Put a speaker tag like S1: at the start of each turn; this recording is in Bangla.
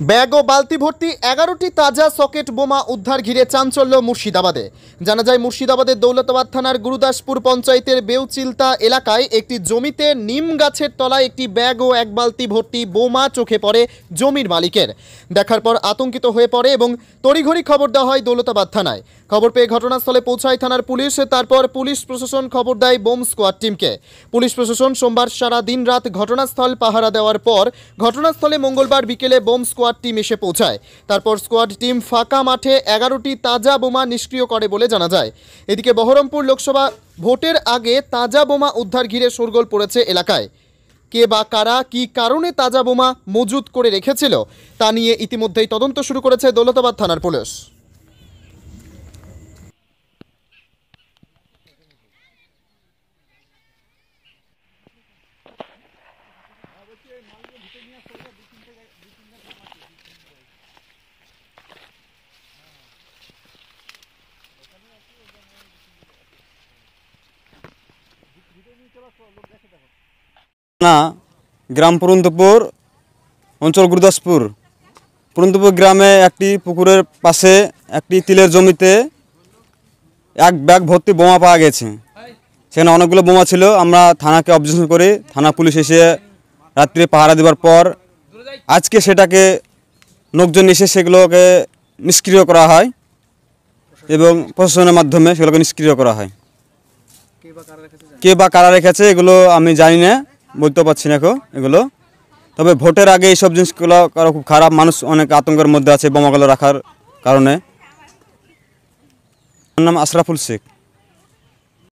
S1: ব্যাগ ও বালতি ভর্তি 11টি তাজা সকেট বোমা উদ্ধার ঘিরে চাঞ্চল্য মুর্শিদাবাদে। জানা যায় মুর্শিদাবাদের দৌলতাবাদ থানার গুরুদাসপুর পঞ্চায়েতের বেউচিলতা এলাকায় একটি জমিতে নিম গাছের তলায় একটি ব্যাগ ও এক বালতি ভর্তি বোমা চোখে পড়ে জমির মালিকের। দেখার পর আতঙ্কিত হয়ে পড়ে এবং তড়িঘড়ি খবর দেওয়া হয় দৌলতাবাদ থানায়। খবর পেয়ে ঘটনাস্থলে পৌঁছায় থানার পুলিশ। তারপর পুলিশ প্রশাসন খবর দেয় বোম স্কোয়াড টিমকে। পুলিশ প্রশাসন সোমবার সারা দিন রাত ঘটনাস্থল পাহারা দেওয়ার পর ঘটনাস্থলে মঙ্গলবার বিকেলে বোম স্কোয়াড টিম এসে পৌঁছায়। তারপর স্কোয়াড টিম ফাঁকা মাঠে 11টি তাজা বোমা নিষ্ক্রিয় করে বলে জানা যায়। এদিকে বহরমপুর লোকসভা ভোটের আগে তাজা বোমা উদ্ধার ঘিরে শোরগোল পড়েছে এলাকায়। কে বা কারা কী কারণে তাজা বোমা মজুত করে রেখেছিল তা নিয়ে ইতিমধ্যেই তদন্ত শুরু করেছে দৌলতাবাদ থানার পুলিশ।
S2: না, গ্রাম পুরন্দপুর, অঞ্চল গুরুদাসপুর। পুরন্দপুর গ্রামে একটি পুকুরের পাশে একটি তিলের জমিতে এক ব্যাগ ভর্তি বোমা পাওয়া গেছে। সেখানে অনেকগুলো বোমা ছিল। আমরা থানাকে অবজেকশন করি। থানা পুলিশ এসে রাত্রে পাহারা দেওয়ার পর আজকে সেটাকে লোকজন এসে সেগুলোকে নিষ্ক্রিয় করা হয় এবং প্রশাসনের মাধ্যমে সেগুলোকে নিষ্ক্রিয় করা হয়। কে বা কারা রেখেছে এগুলো আমি জানি না, বলতে পারছি না এগুলো। তবে ভোটের আগে এইসব জিনিসগুলো খুব খারাপ, মানুষ অনেক আতঙ্কের মধ্যে আছে বোমাগুলো রাখার কারণে। আমার নাম আশরাফুল শেখ।